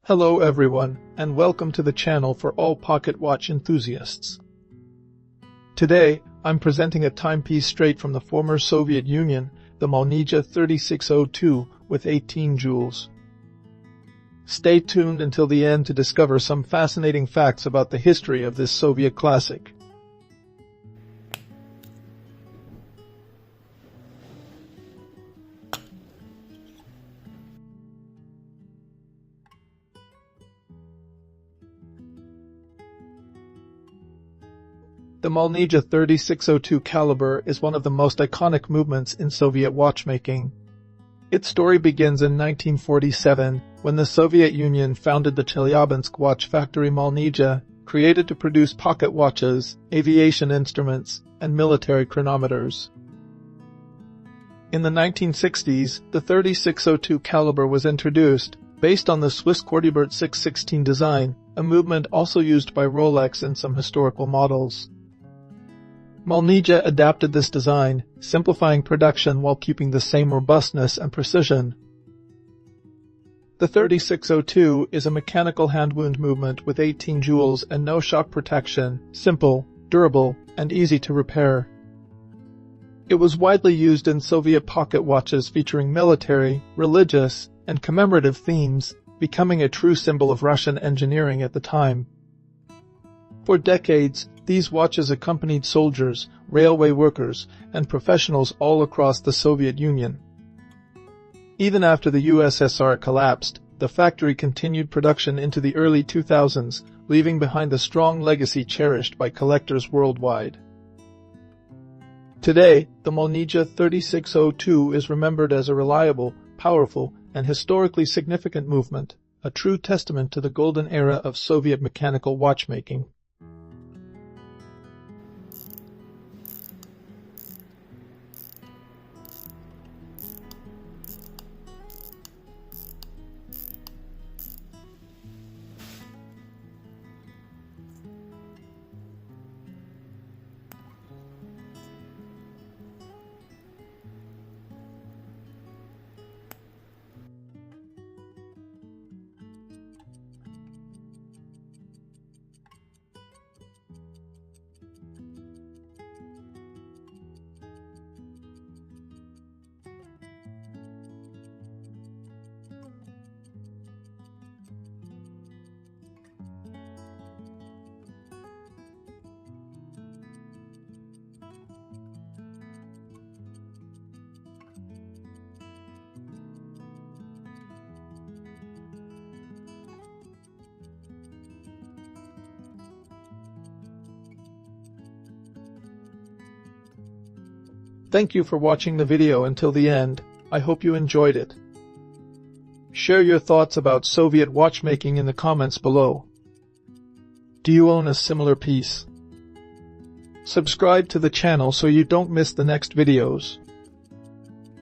Hello everyone, and welcome to the channel for all pocket watch enthusiasts. Today, I'm presenting a timepiece straight from the former Soviet Union, the Molnija 3602 with 18 jewels. Stay tuned until the end to discover some fascinating facts about the history of this Soviet classic. The Molnija 3602 caliber is one of the most iconic movements in Soviet watchmaking. Its story begins in 1947, when the Soviet Union founded the Chelyabinsk Watch Factory Molnija, created to produce pocket watches, aviation instruments, and military chronometers. In the 1960s, the 3602 caliber was introduced, based on the Swiss Cortebert 616 design, a movement also used by Rolex in some historical models. Molnija adapted this design, simplifying production while keeping the same robustness and precision. The 3602 is a mechanical handwound movement with 18 jewels and no shock protection, simple, durable, and easy to repair. It was widely used in Soviet pocket watches featuring military, religious, and commemorative themes, becoming a true symbol of Russian engineering at the time. For decades, these watches accompanied soldiers, railway workers, and professionals all across the Soviet Union. Even after the USSR collapsed, the factory continued production into the early 2000s, leaving behind a strong legacy cherished by collectors worldwide. Today, the Molnija 3602 is remembered as a reliable, powerful, and historically significant movement, a true testament to the golden era of Soviet mechanical watchmaking. Thank you for watching the video until the end. I hope you enjoyed it. Share your thoughts about Soviet watchmaking in the comments below. Do you own a similar piece? Subscribe to the channel so you don't miss the next videos.